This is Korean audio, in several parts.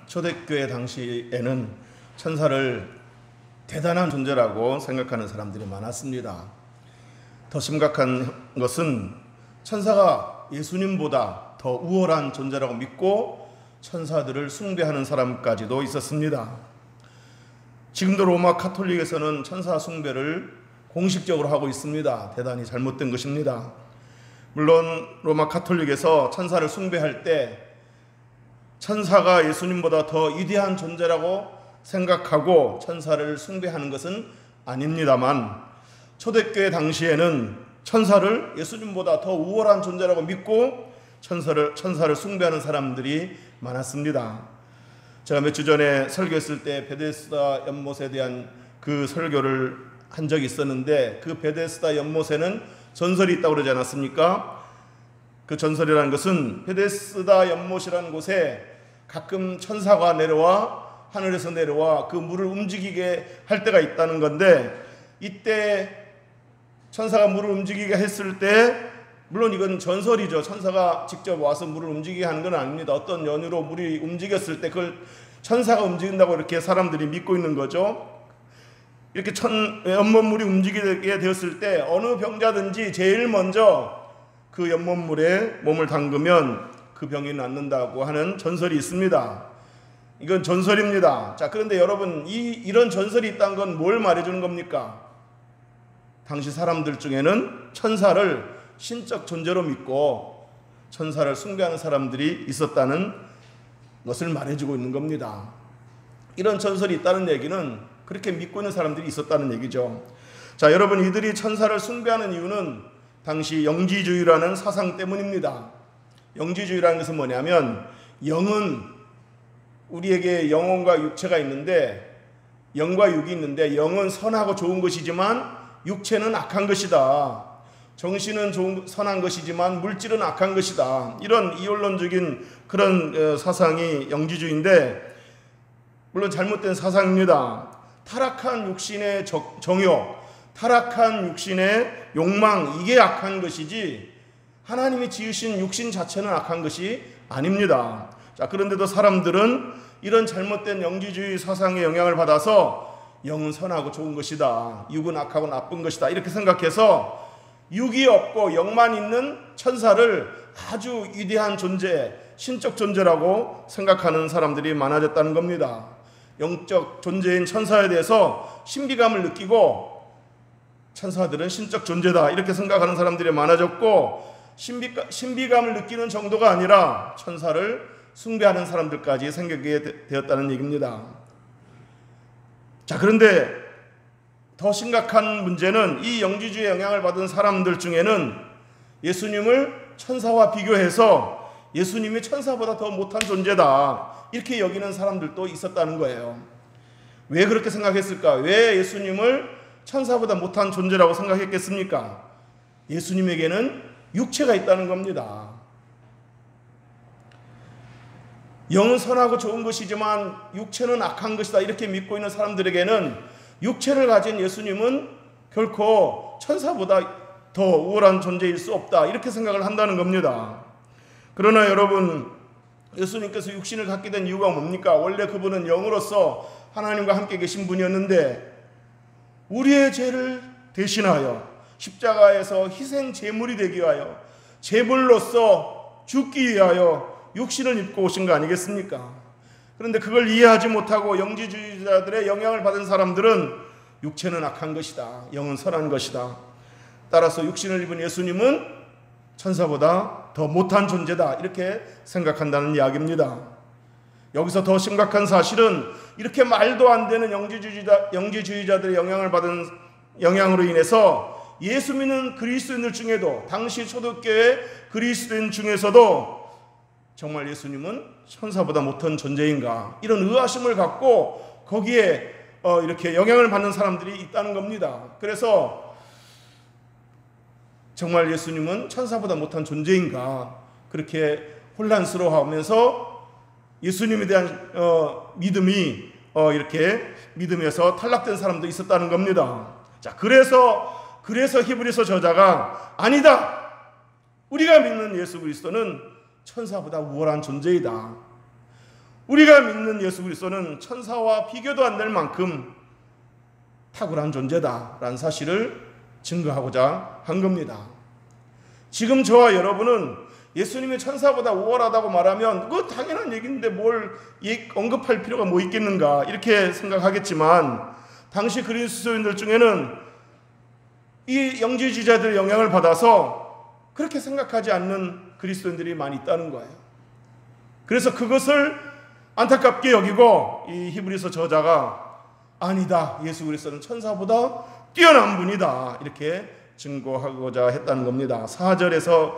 초대교회 당시에는 천사를 대단한 존재라고 생각하는 사람들이 많았습니다. 더 심각한 것은 천사가 예수님보다 더 우월한 존재라고 믿고 천사들을 숭배하는 사람까지도 있었습니다. 지금도 로마 카톨릭에서는 천사 숭배를 공식적으로 하고 있습니다. 대단히 잘못된 것입니다. 물론 로마 카톨릭에서 천사를 숭배할 때 천사가 예수님보다 더 위대한 존재라고 생각하고 천사를 숭배하는 것은 아닙니다만, 초대교회 당시에는 천사를 예수님보다 더 우월한 존재라고 믿고 천사를 숭배하는 사람들이 많았습니다. 제가 몇 주 전에 설교했을 때 베데스다 연못에 대한 그 설교를 한 적이 있었는데, 그 베데스다 연못에는 전설이 있다고 그러지 않았습니까? 그 전설이라는 것은 베데스다 연못이라는 곳에 가끔 천사가 내려와 하늘에서 내려와 그 물을 움직이게 할 때가 있다는 건데, 이때 천사가 물을 움직이게 했을 때, 물론 이건 전설이죠. 천사가 직접 와서 물을 움직이게 하는 건 아닙니다. 어떤 연유로 물이 움직였을 때 그걸 천사가 움직인다고 이렇게 사람들이 믿고 있는 거죠. 이렇게 연못물이 움직이게 되었을 때 어느 병자든지 제일 먼저 그 연못물에 몸을 담그면 그 병이 낫는다고 하는 전설이 있습니다. 이건 전설입니다. 자, 그런데 여러분, 이런 전설이 있다는 건 뭘 말해주는 겁니까? 당시 사람들 중에는 천사를 신적 존재로 믿고 천사를 숭배하는 사람들이 있었다는 것을 말해주고 있는 겁니다. 이런 전설이 있다는 얘기는 그렇게 믿고 있는 사람들이 있었다는 얘기죠. 자, 여러분, 이들이 천사를 숭배하는 이유는 당시 영지주의라는 사상 때문입니다. 영지주의라는 것은 뭐냐면, 영은 우리에게 영혼과 육체가 있는데, 영과 육이 있는데, 영은 선하고 좋은 것이지만 육체는 악한 것이다. 정신은 선한 것이지만 물질은 악한 것이다. 이런 이원론적인 그런 사상이 영지주의인데, 물론 잘못된 사상입니다. 타락한 육신의 정욕, 타락한 육신의 욕망, 이게 악한 것이지 하나님이 지으신 육신 자체는 악한 것이 아닙니다. 자, 그런데도 사람들은 이런 잘못된 영지주의 사상의 영향을 받아서 영은 선하고 좋은 것이다, 육은 악하고 나쁜 것이다, 이렇게 생각해서 육이 없고 영만 있는 천사를 아주 위대한 존재, 신적 존재라고 생각하는 사람들이 많아졌다는 겁니다. 영적 존재인 천사에 대해서 신비감을 느끼고 천사들은 신적 존재다, 이렇게 생각하는 사람들이 많아졌고, 신비감을 느끼는 정도가 아니라 천사를 숭배하는 사람들까지 생기게 되었다는 얘기입니다. 자, 그런데 더 심각한 문제는 이 영지주의에 영향을 받은 사람들 중에는 예수님을 천사와 비교해서 예수님이 천사보다 더 못한 존재다, 이렇게 여기는 사람들도 있었다는 거예요. 왜 그렇게 생각했을까? 왜 예수님을 천사보다 못한 존재라고 생각했겠습니까? 예수님에게는 육체가 있다는 겁니다. 영은 선하고 좋은 것이지만 육체는 악한 것이다, 이렇게 믿고 있는 사람들에게는 육체를 가진 예수님은 결코 천사보다 더 우월한 존재일 수 없다, 이렇게 생각을 한다는 겁니다. 그러나 여러분, 예수님께서 육신을 갖게 된 이유가 뭡니까? 원래 그분은 영으로서 하나님과 함께 계신 분이었는데 우리의 죄를 대신하여 십자가에서 희생 제물이 되기 위하여, 제물로서 죽기 위하여 육신을 입고 오신 거 아니겠습니까? 그런데 그걸 이해하지 못하고 영지주의자들의 영향을 받은 사람들은 육체는 악한 것이다, 영은 선한 것이다, 따라서 육신을 입은 예수님은 천사보다 더 못한 존재다, 이렇게 생각한다는 이야기입니다. 여기서 더 심각한 사실은 이렇게 말도 안 되는 영지주의자들의 영향을 받은 영향으로 인해서 예수 믿는 그리스도인들 중에도, 당시 초대교회 그리스도인 중에서도 정말 예수님은 천사보다 못한 존재인가, 이런 의아심을 갖고 거기에 이렇게 영향을 받는 사람들이 있다는 겁니다. 그래서 정말 예수님은 천사보다 못한 존재인가, 그렇게 혼란스러워하면서 예수님에 대한 믿음이 이렇게 믿음에서 탈락된 사람도 있었다는 겁니다. 자, 그래서 히브리서 저자가 아니다, 우리가 믿는 예수 그리스도는 천사보다 우월한 존재이다. 우리가 믿는 예수 그리스도는 천사와 비교도 안 될 만큼 탁월한 존재다라는 사실을 증거하고자 한 겁니다. 지금 저와 여러분은 예수님이 천사보다 우월하다고 말하면 그거 당연한 얘기인데 뭘 언급할 필요가 뭐 있겠는가 이렇게 생각하겠지만, 당시 그리스도인들 중에는 이 영지주의자들의 영향을 받아서 그렇게 생각하지 않는 그리스도인들이 많이 있다는 거예요. 그래서 그것을 안타깝게 여기고 이 히브리서 저자가 아니다, 예수 그리스도는 천사보다 뛰어난 분이다, 이렇게 증거하고자 했다는 겁니다. 4절에서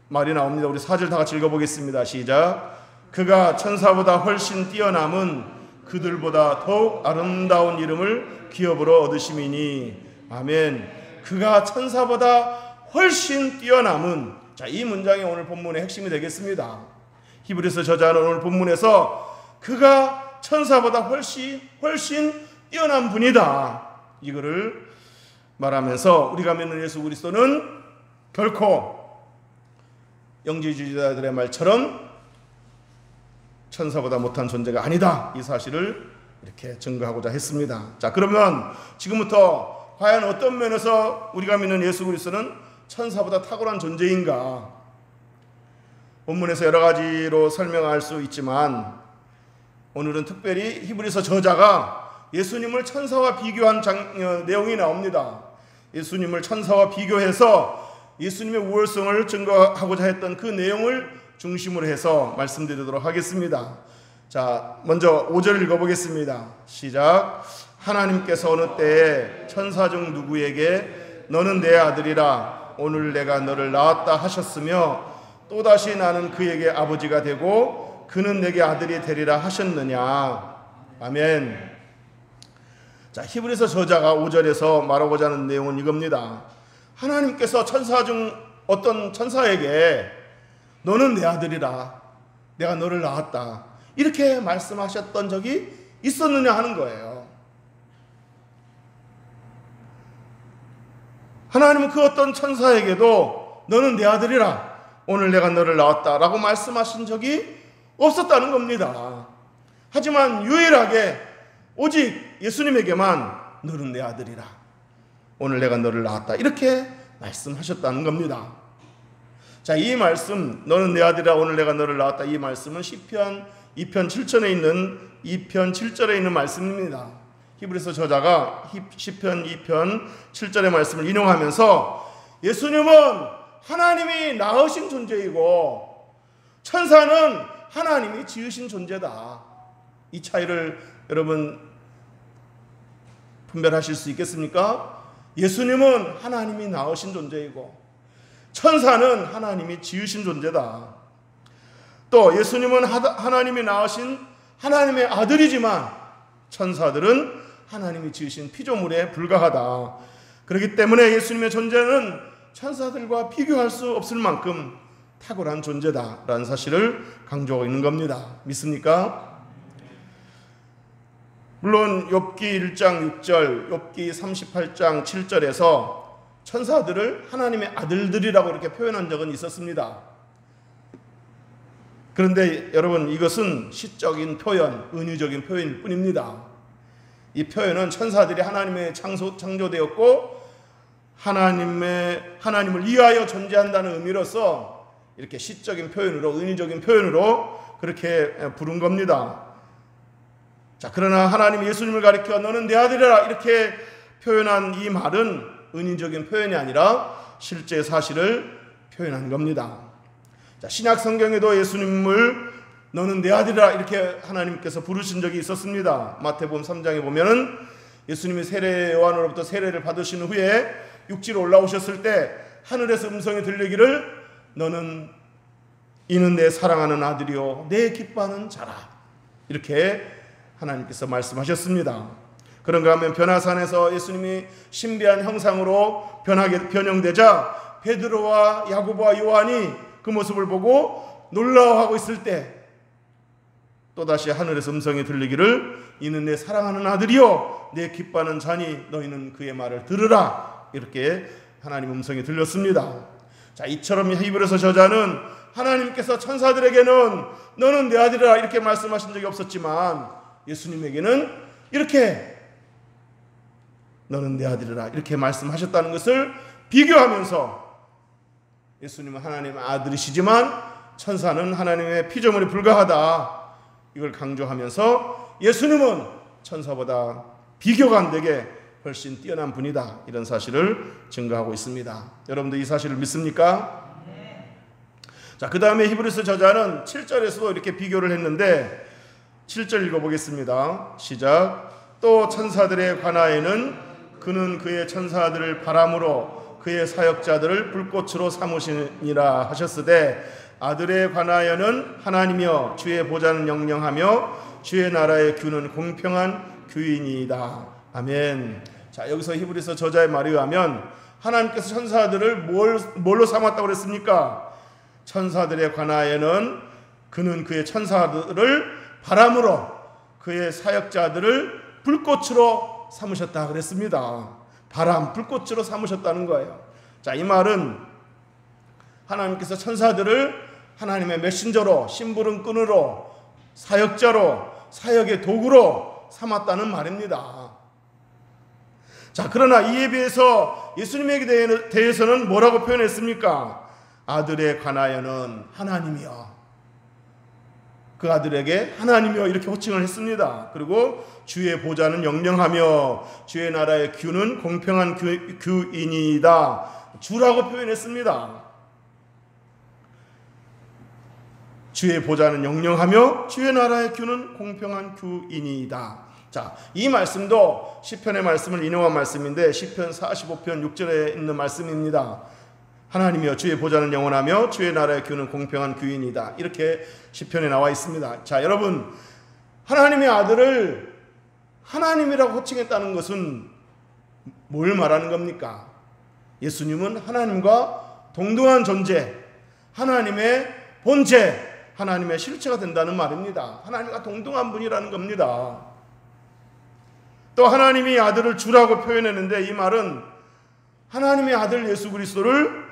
말이 나옵니다. 우리 4절 다 같이 읽어보겠습니다. 시작. 그가 천사보다 훨씬 뛰어남은 그들보다 더욱 아름다운 이름을 기업으로 얻으심이니. 아멘. 그가 천사보다 훨씬 뛰어남은, 자, 이 문장이 오늘 본문의 핵심이 되겠습니다. 히브리서 저자는 오늘 본문에서 그가 천사보다 훨씬 뛰어난 분이다, 이거를 말하면서 우리가 믿는 예수 그리스도는 결코 영지주의자들의 말처럼 천사보다 못한 존재가 아니다, 이 사실을 이렇게 증거하고자 했습니다. 자, 그러면 지금부터 과연 어떤 면에서 우리가 믿는 예수 그리스도는 천사보다 탁월한 존재인가? 본문에서 여러 가지로 설명할 수 있지만 오늘은 특별히 히브리서 저자가 예수님을 천사와 비교한 내용이 나옵니다. 예수님을 천사와 비교해서 예수님의 우월성을 증거하고자 했던 그 내용을 중심으로 해서 말씀드리도록 하겠습니다. 자, 먼저 5절 읽어보겠습니다. 시작. 하나님께서 어느 때에 천사 중 누구에게 너는 내 아들이라 오늘 내가 너를 낳았다 하셨으며 또다시 나는 그에게 아버지가 되고 그는 내게 아들이 되리라 하셨느냐. 아멘. 자, 히브리서 저자가 5절에서 말하고자 하는 내용은 이겁니다. 하나님께서 천사 중 어떤 천사에게 너는 내 아들이라 내가 너를 낳았다, 이렇게 말씀하셨던 적이 있었느냐 하는 거예요. 하나님은 그 어떤 천사에게도 너는 내 아들이라 오늘 내가 너를 낳았다 라고 말씀하신 적이 없었다는 겁니다. 하지만 유일하게 오직 예수님에게만 너는 내 아들이라 오늘 내가 너를 낳았다, 이렇게 말씀하셨다는 겁니다. 자, 이 말씀 너는 내 아들이라 오늘 내가 너를 낳았다, 이 말씀은 시편 2편 7절에 있는 2편 7절에 있는 말씀입니다. 히브리서 저자가 시편 2편 7절의 말씀을 인용하면서 예수님은 하나님이 낳으신 존재이고 천사는 하나님이 지으신 존재다, 이 차이를 여러분 분별하실 수 있겠습니까? 예수님은 하나님이 낳으신 존재이고 천사는 하나님이 지으신 존재다. 또 예수님은 하나님이 낳으신 하나님의 아들이지만 천사들은 하나님이 지으신 피조물에 불과하다. 그렇기 때문에 예수님의 존재는 천사들과 비교할 수 없을 만큼 탁월한 존재다라는 사실을 강조하고 있는 겁니다. 믿습니까? 물론 욥기 1장 6절, 욥기 38장 7절에서 천사들을 하나님의 아들들이라고 이렇게 표현한 적은 있었습니다. 그런데 여러분, 이것은 시적인 표현, 은유적인 표현일 뿐입니다. 이 표현은 천사들이 하나님의 창조되었고 하나님을 위하여 존재한다는 의미로서 이렇게 시적인 표현으로, 은유적인 표현으로 그렇게 부른 겁니다. 자, 그러나 하나님 예수님을 가리켜 너는 내 아들이라 이렇게 표현한 이 말은 은유적인 표현이 아니라 실제 사실을 표현한 겁니다. 자, 신약 성경에도 예수님을 너는 내 아들이라 이렇게 하나님께서 부르신 적이 있었습니다. 마태복음 3장에 보면은 예수님이 세례 요한으로부터 세례를 받으신 후에 육지로 올라오셨을 때 하늘에서 음성이 들리기를 너는 이는 내 사랑하는 아들이요 내 기뻐하는 자라, 이렇게 하나님께서 말씀하셨습니다. 그런가 하면 변화산에서 예수님이 신비한 형상으로 변형되자 베드로와 야고보와 요한이 그 모습을 보고 놀라워하고 있을 때 또다시 하늘에서 음성이 들리기를 이는 내 사랑하는 아들이요 내 기뻐하는 자니 너희는 그의 말을 들으라, 이렇게 하나님 음성이 들렸습니다. 자, 이처럼 히브리서 저자는 하나님께서 천사들에게는 너는 내 아들이라 이렇게 말씀하신 적이 없었지만 예수님에게는 이렇게 너는 내 아들이라 이렇게 말씀하셨다는 것을 비교하면서 예수님은 하나님의 아들이시지만 천사는 하나님의 피조물에 불과하다, 이걸 강조하면서 예수님은 천사보다 비교가 안 되게 훨씬 뛰어난 분이다, 이런 사실을 증거하고 있습니다. 여러분들 이 사실을 믿습니까? 자, 그 다음에 히브리서 저자는 7절에서도 이렇게 비교를 했는데 7절 읽어보겠습니다. 시작. 또 천사들에 관하여는 그는 그의 천사들을 바람으로 그의 사역자들을 불꽃으로 삼으시니라 하셨으되 아들에 관하여는 하나님이여 주의 보좌는 영영하며 주의 나라의 규는 공평한 규이니이다. 아멘. 자, 여기서 히브리서 저자의 말에 의하면 하나님께서 천사들을 뭘로 삼았다고 그랬습니까? 천사들에 관하여는 그는 그의 천사들을 바람으로 그의 사역자들을 불꽃으로 삼으셨다 그랬습니다. 바람, 불꽃으로 삼으셨다는 거예요. 자, 이 말은 하나님께서 천사들을 하나님의 메신저로, 심부름꾼으로, 사역자로, 사역의 도구로 삼았다는 말입니다. 자, 그러나 이에 비해서 예수님에게 대해서는 뭐라고 표현했습니까? 아들에 관하여는 하나님이여, 그 아들에게 하나님이여 이렇게 호칭을 했습니다. 그리고 주의 보좌는 영영하며 주의 나라의 규는 공평한 규이니이다, 주라고 표현했습니다. 주의 보좌는 영영하며 주의 나라의 규는 공평한 규이니이다. 자, 이 말씀도 시편의 말씀을 인용한 말씀인데 시편 45편 6절에 있는 말씀입니다. 하나님이여 주의 보좌는 영원하며 주의 나라의 규는 공평한 규이니이다, 이렇게 시편에 나와 있습니다. 자, 여러분, 하나님의 아들을 하나님이라고 호칭했다는 것은 뭘 말하는 겁니까? 예수님은 하나님과 동등한 존재, 하나님의 본체, 하나님의 실체가 된다는 말입니다. 하나님과 동등한 분이라는 겁니다. 또 하나님이 아들을 주라고 표현했는데 이 말은 하나님의 아들 예수 그리스도를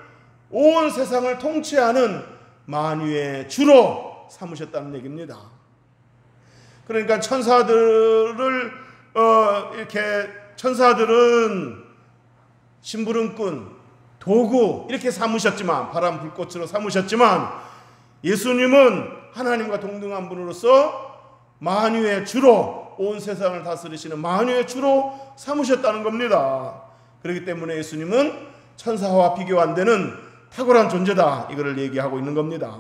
온 세상을 통치하는 만유의 주로 삼으셨다는 얘기입니다. 그러니까 천사들을 이렇게 천사들은 심부름꾼, 도구 이렇게 삼으셨지만, 바람 불꽃으로 삼으셨지만 예수님은 하나님과 동등한 분으로서 만유의 주로, 온 세상을 다스리시는 만유의 주로 삼으셨다는 겁니다. 그렇기 때문에 예수님은 천사와 비교 안 되는 탁월한 존재다, 이거를 얘기하고 있는 겁니다.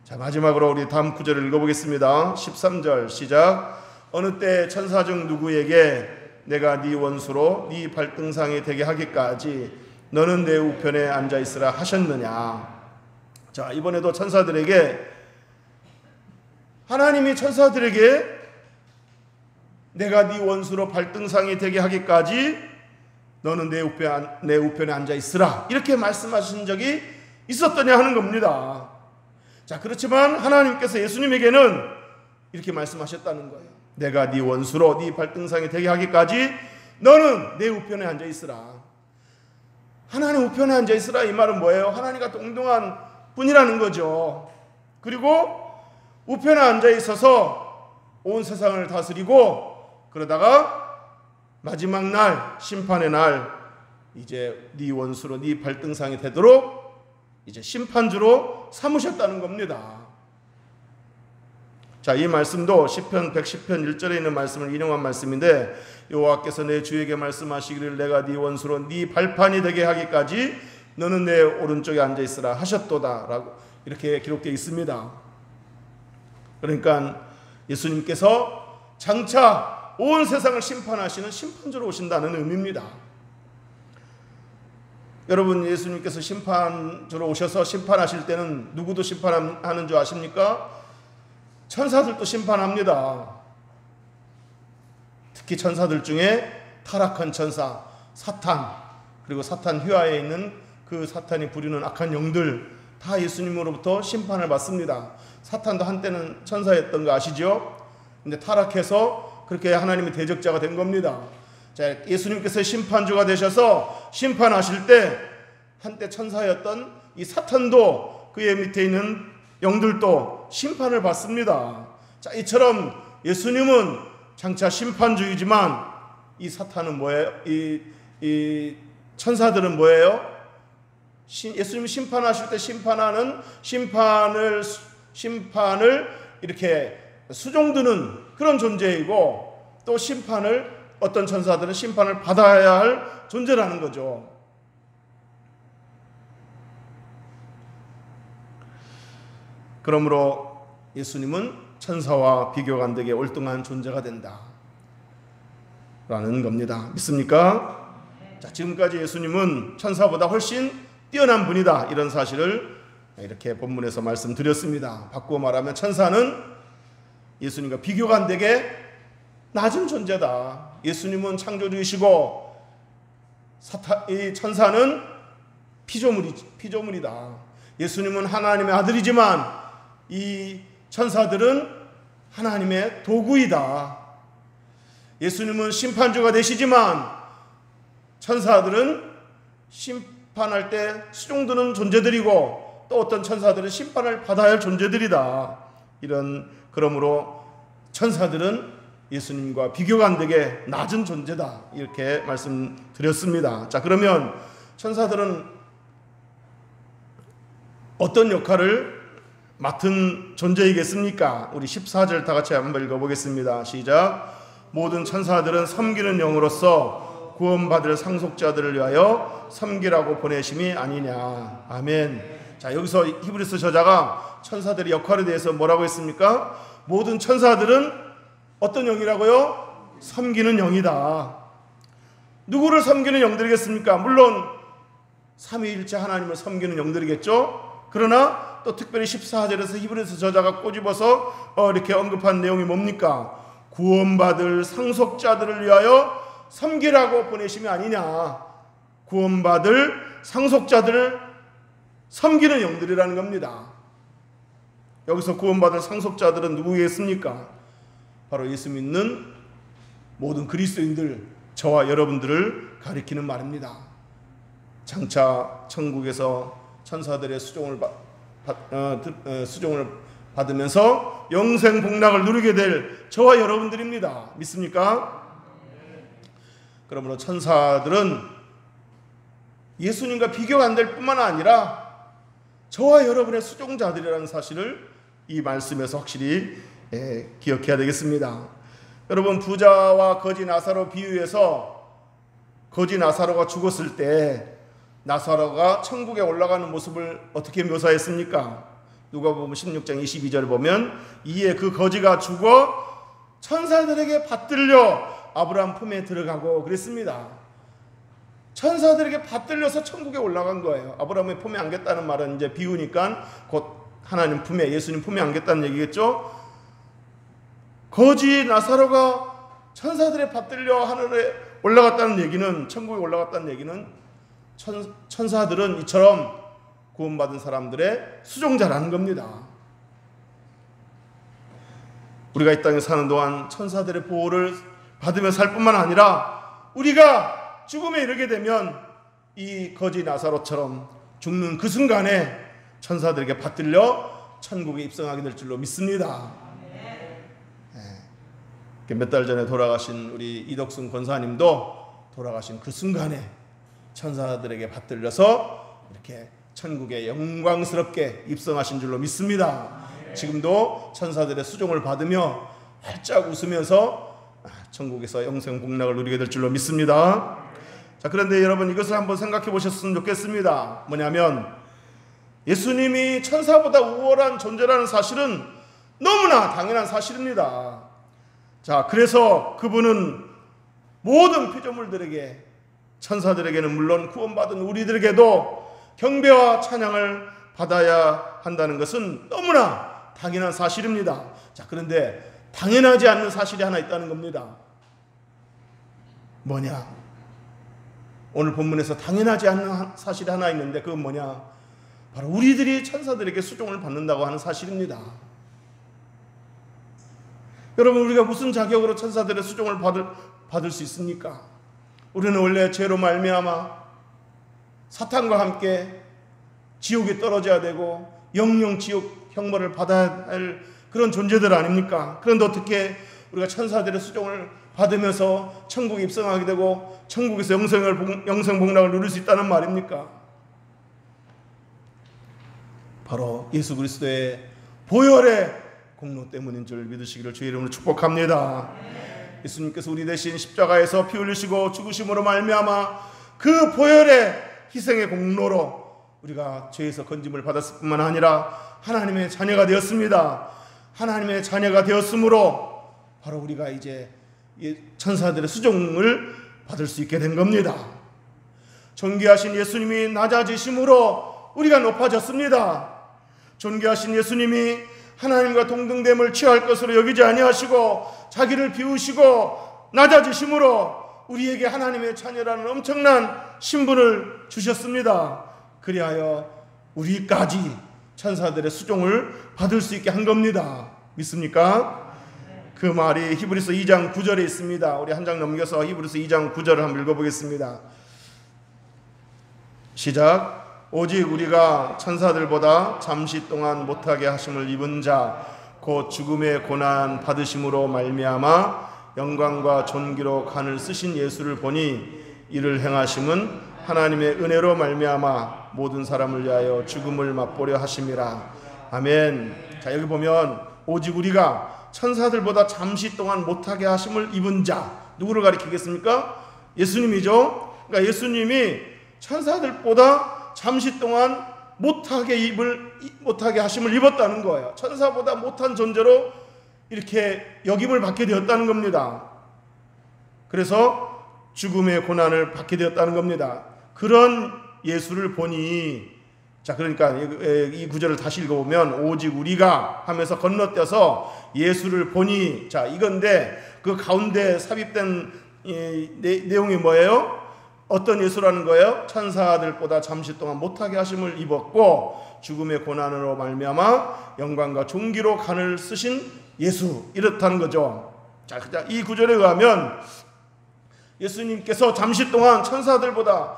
자, 마지막으로 우리 다음 구절을 읽어보겠습니다. 13절 시작. 어느 때 천사 중 누구에게 내가 네 원수로 네 발등상에 되게 하기까지 너는 내 우편에 앉아있으라 하셨느냐. 자, 이번에도 천사들에게, 하나님이 천사들에게 내가 네 원수로 발등상이 되게 하기까지 너는 내 우편에 앉아있으라 이렇게 말씀하신 적이 있었더냐 하는 겁니다. 자, 그렇지만 하나님께서 예수님에게는 이렇게 말씀하셨다는 거예요. 내가 네 원수로 네 발등상에 되게 하기까지 너는 내 우편에 앉아있으라. 하나님 우편에 앉아있으라, 이 말은 뭐예요? 하나님과 동등한 분이라는 거죠. 그리고 우편에 앉아있어서 온 세상을 다스리고, 그러다가 마지막 날, 심판의 날, 이제 네 원수로 네 발등상이 되도록 이제 심판주로 삼으셨다는 겁니다. 자, 이 말씀도 시편 110편 1절에 있는 말씀을 인용한 말씀인데, 여호와께서 내 주에게 말씀하시기를 내가 네 원수로 네 발판이 되게 하기까지 너는 내 오른쪽에 앉아있으라 하셨도다 라고 이렇게 기록되어 있습니다. 그러니까 예수님께서 장차 온 세상을 심판하시는 심판주로 오신다는 의미입니다. 여러분, 예수님께서 심판주로 오셔서 심판하실 때는 누구도 심판하는 줄 아십니까? 천사들도 심판합니다. 특히 천사들 중에 타락한 천사 사탄, 그리고 사탄 휘하에 있는 그 사탄이 부리는 악한 영들 다 예수님으로부터 심판을 받습니다. 사탄도 한때는 천사였던 거 아시죠? 근데 타락해서 그렇게 하나님의 대적자가 된 겁니다. 자, 예수님께서 심판주가 되셔서 심판하실 때 한때 천사였던 이 사탄도 그의 밑에 있는 영들도 심판을 받습니다. 자, 이처럼 예수님은 장차 심판주의지만 이 사탄은 뭐예요? 이 천사들은 뭐예요? 예수님이 심판하실 때 심판을 이렇게 수종드는 그런 존재이고, 또 어떤 천사들은 심판을 받아야 할 존재라는 거죠. 그러므로 예수님은 천사와 비교가 안 되게 올등한 존재가 된다 라는 겁니다. 믿습니까? 자, 지금까지 예수님은 천사보다 훨씬 뛰어난 분이다, 이런 사실을 이렇게 본문에서 말씀드렸습니다. 바꾸어 말하면 천사는 예수님과 비교가 안 되게 낮은 존재다. 예수님은 창조주이시고 이 천사는 피조물이다. 예수님은 하나님의 아들이지만 이 천사들은 하나님의 도구이다. 예수님은 심판주가 되시지만 천사들은 심판할 때 수종드는 존재들이고, 또 어떤 천사들은 심판을 받아야 할 존재들이다. 그러므로 천사들은 예수님과 비교가 안 되게 낮은 존재다, 이렇게 말씀드렸습니다. 자, 그러면 천사들은 어떤 역할을 맡은 존재이겠습니까? 우리 14절 다 같이 한번 읽어보겠습니다. 시작. 모든 천사들은 섬기는 영으로서 구원받을 상속자들을 위하여 섬기라고 보내심이 아니냐. 아멘. 자, 여기서 히브리서 저자가 천사들의 역할에 대해서 뭐라고 했습니까? 모든 천사들은 어떤 영이라고요? 섬기는 영이다. 누구를 섬기는 영들이겠습니까? 물론 삼위일체 하나님을 섬기는 영들이겠죠. 그러나 또 특별히 14절에서 히브리서 저자가 꼬집어서 이렇게 언급한 내용이 뭡니까? 구원받을 상속자들을 위하여 섬기라고 보내심이 아니냐. 구원받을 상속자들을 섬기는 영들이라는 겁니다. 여기서 구원받을 상속자들은 누구겠습니까? 바로 예수 믿는 모든 그리스도인들, 저와 여러분들을 가리키는 말입니다. 장차 천국에서 천사들의 수종을 받으면서 영생 복락을 누리게 될 저와 여러분들입니다. 믿습니까? 그러므로 천사들은 예수님과 비교가 안 될 뿐만 아니라 저와 여러분의 수종자들이라는 사실을 이 말씀에서 확실히 기억해야 되겠습니다. 여러분, 부자와 거지 나사로 비유해서 거지 나사로가 죽었을 때 나사로가 천국에 올라가는 모습을 어떻게 묘사했습니까? 누가복음 16장 22절 보면 이에 그 거지가 죽어 천사들에게 받들려 아브라함 품에 들어가고 그랬습니다. 천사들에게 받들려서 천국에 올라간 거예요. 아브라함의 품에 안겼다는 말은 이제 비유니까 곧 하나님 품에, 예수님 품에 안겼다는 얘기겠죠. 거지 나사로가 천사들에 받들려 하늘에 올라갔다는 얘기는, 천국에 올라갔다는 얘기는 천사들은 이처럼 구원받은 사람들의 수종자라는 겁니다. 우리가 이 땅에 사는 동안 천사들의 보호를 받으며 살 뿐만 아니라 우리가 죽음에 이르게 되면 이 거지 나사로처럼 죽는 그 순간에 천사들에게 받들려 천국에 입성하게 될 줄로 믿습니다. 몇 달 전에 돌아가신 우리 이덕순 권사님도 돌아가신 그 순간에 천사들에게 받들려서 이렇게 천국에 영광스럽게 입성하신 줄로 믿습니다. 지금도 천사들의 수종을 받으며 활짝 웃으면서 천국에서 영생 복락을 누리게 될 줄로 믿습니다. 자, 그런데 여러분, 이것을 한번 생각해 보셨으면 좋겠습니다. 뭐냐면 예수님이 천사보다 우월한 존재라는 사실은 너무나 당연한 사실입니다. 자, 그래서 그분은 모든 피조물들에게, 천사들에게는 물론 구원받은 우리들에게도 경배와 찬양을 받아야 한다는 것은 너무나 당연한 사실입니다. 자, 그런데 당연하지 않는 사실이 하나 있다는 겁니다. 뭐냐? 오늘 본문에서 당연하지 않는 사실이 하나 있는데 그건 뭐냐? 바로 우리들이 천사들에게 수종을 받는다고 하는 사실입니다. 여러분, 우리가 무슨 자격으로 천사들의 수종을 받을 수 있습니까? 우리는 원래 죄로 말미암아 사탄과 함께 지옥에 떨어져야 되고 영영 지옥 형벌을 받아야 할 그런 존재들 아닙니까? 그런데 어떻게 우리가 천사들의 수종을 받으면서 천국에 입성하게 되고 천국에서 영생복락을 누릴 수 있다는 말입니까? 바로 예수 그리스도의 보혈의 공로 때문인 줄 믿으시기를 주의 이름으로 축복합니다. 예수님께서 우리 대신 십자가에서 피 흘리시고 죽으심으로 말미암아 그 보혈의 희생의 공로로 우리가 죄에서 건짐을 받았을 뿐만 아니라 하나님의 자녀가 되었습니다. 하나님의 자녀가 되었으므로 바로 우리가 이제 천사들의 수종을 받을 수 있게 된 겁니다. 존귀하신 예수님이 낮아지심으로 우리가 높아졌습니다. 존귀하신 예수님이 하나님과 동등됨을 취할 것으로 여기지 아니하시고 자기를 비우시고 낮아지심으로 우리에게 하나님의 자녀라는 엄청난 신분을 주셨습니다. 그리하여 우리까지 천사들의 수종을 받을 수 있게 한 겁니다. 믿습니까? 그 말이 히브리서 2장 9절에 있습니다. 우리 한 장 넘겨서 히브리서 2장 9절을 한번 읽어보겠습니다. 시작. 오직 우리가 천사들보다 잠시 동안 못하게 하심을 입은 자 곧 죽음의 고난 받으심으로 말미암아 영광과 존귀로 간을 쓰신 예수를 보니 이를 행하심은 하나님의 은혜로 말미암아 모든 사람을 위하여 죽음을 맛보려 하심이라. 아멘. 자, 여기 보면 오직 우리가 천사들보다 잠시 동안 못하게 하심을 입은 자, 누구를 가리키겠습니까? 예수님이죠. 그러니까 예수님이 천사들보다 잠시 동안 못하게 하심을 입었다는 거예요. 천사보다 못한 존재로 이렇게 역임을 받게 되었다는 겁니다. 그래서 죽음의 고난을 받게 되었다는 겁니다. 그런 예수를 보니, 자, 그러니까 이 구절을 다시 읽어보면 오직 우리가 하면서 건너뛰어서 예수를 보니, 자, 이건데 그 가운데 삽입된 내용이 뭐예요? 어떤 예수라는 거예요? 천사들보다 잠시 동안 못하게 하심을 입었고 죽음의 고난으로 말미암아 영광과 존귀로 간을 쓰신 예수, 이렇다는 거죠. 자, 이 구절에 의하면 예수님께서 잠시 동안 천사들보다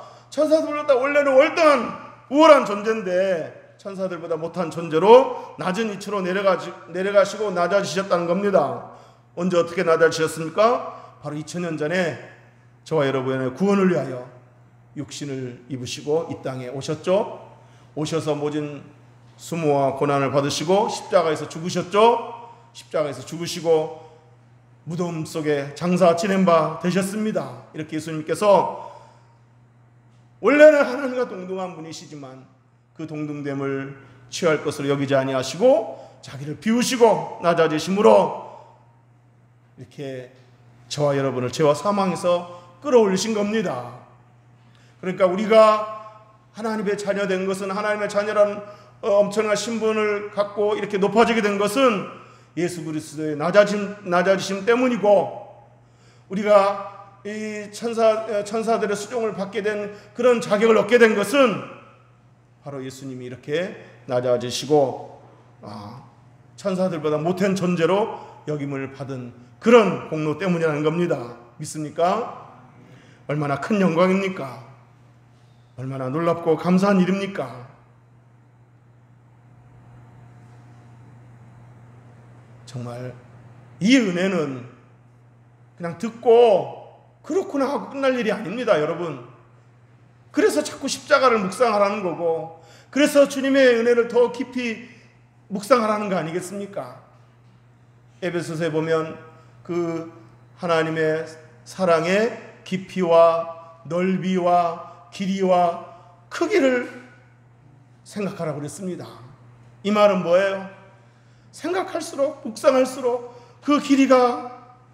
원래는 월등한 우월한 존재인데 천사들보다 못한 존재로 낮은 이치로 내려가시고 낮아지셨다는 겁니다. 언제 어떻게 낮아지셨습니까? 바로 2000년 전에 저와 여러분의 구원을 위하여 육신을 입으시고 이 땅에 오셨죠. 오셔서 모진 수모와 고난을 받으시고 십자가에서 죽으셨죠. 십자가에서 죽으시고 무덤 속에 장사 지낸 바 되셨습니다. 이렇게 예수님께서 원래는 하나님과 동등한 분이시지만 그 동등됨을 취할 것으로 여기지 아니하시고 자기를 비우시고 낮아지심으로 이렇게 저와 여러분을 죄와 사망에서 끌어올리신 겁니다. 그러니까 우리가 하나님의 자녀 된 것은, 하나님의 자녀라는 엄청난 신분을 갖고 이렇게 높아지게 된 것은 예수 그리스도의 낮아지심 때문이고, 우리가 이 천사들의 수종을 받게 된 그런 자격을 얻게 된 것은 바로 예수님이 이렇게 낮아지시고 천사들보다 못한 존재로 여김을 받은 그런 공로 때문이라는 겁니다. 믿습니까? 얼마나 큰 영광입니까? 얼마나 놀랍고 감사한 일입니까? 정말 이 은혜는 그냥 듣고 그렇구나 하고 끝날 일이 아닙니다, 여러분. 그래서 자꾸 십자가를 묵상하라는 거고, 그래서 주님의 은혜를 더 깊이 묵상하라는 거 아니겠습니까? 에베소서에 보면 그 하나님의 사랑의 깊이와 넓이와 길이와 크기를 생각하라고 그랬습니다. 이 말은 뭐예요? 생각할수록, 묵상할수록 그 길이가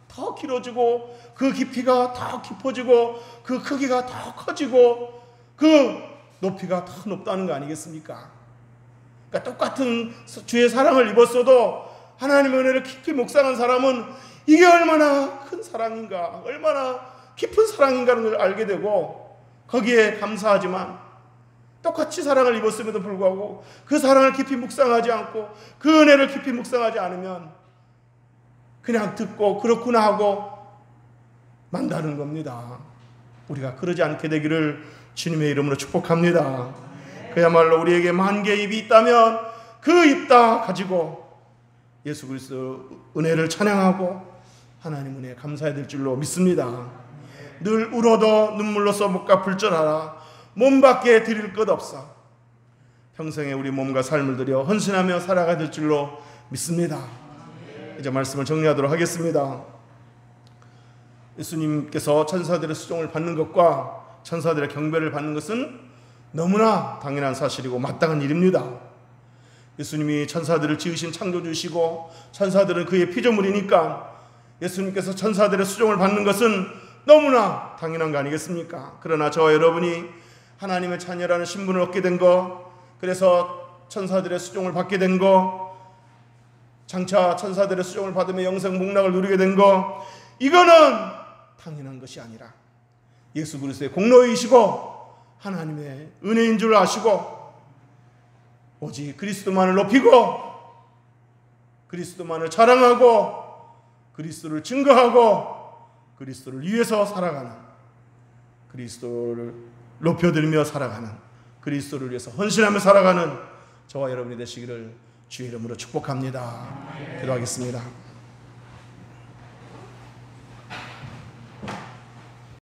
더 길어지고 그 깊이가 더 깊어지고 그 크기가 더 커지고 그 높이가 더 높다는 거 아니겠습니까? 그러니까 똑같은 주의 사랑을 입었어도 하나님의 은혜를 깊이 묵상한 사람은 이게 얼마나 큰 사랑인가, 얼마나 깊은 사랑인가를 걸 알게 되고 거기에 감사하지만, 똑같이 사랑을 입었음에도 불구하고 그 사랑을 깊이 묵상하지 않고 그 은혜를 깊이 묵상하지 않으면 그냥 듣고 그렇구나 하고 만다는 겁니다. 우리가 그러지 않게 되기를 주님의 이름으로 축복합니다. 그야말로 우리에게 만 개의 입이 있다면 그 입 다 가지고 예수 그리스도 은혜를 찬양하고 하나님 은혜에 감사해야 될 줄로 믿습니다. 늘 울어도 눈물로써 못 갚을 줄 알아 몸밖에 드릴 것 없어. 평생에 우리 몸과 삶을 들여 헌신하며 살아가야 될 줄로 믿습니다. 이제 말씀을 정리하도록 하겠습니다. 예수님께서 천사들의 수종을 받는 것과 천사들의 경배를 받는 것은 너무나 당연한 사실이고 마땅한 일입니다. 예수님이 천사들을 지으신 창조주시고 천사들은 그의 피조물이니까 예수님께서 천사들의 수종을 받는 것은 너무나 당연한 거 아니겠습니까? 그러나 저와 여러분이 하나님의 자녀라는 신분을 얻게 된 거, 그래서 천사들의 수종을 받게 된 거, 장차 천사들의 수종을 받으며 영생 복락을 누리게 된 거, 이거는 당연한 것이 아니라 예수 그리스도의 공로이시고 하나님의 은혜인 줄 아시고 오직 그리스도만을 높이고 그리스도만을 자랑하고 그리스도를 증거하고 그리스도를 위해서 살아가는, 그리스도를 높여들며 살아가는, 그리스도를 위해서 헌신하며 살아가는 저와 여러분이 되시기를 주의 이름으로 축복합니다. 기도하겠습니다.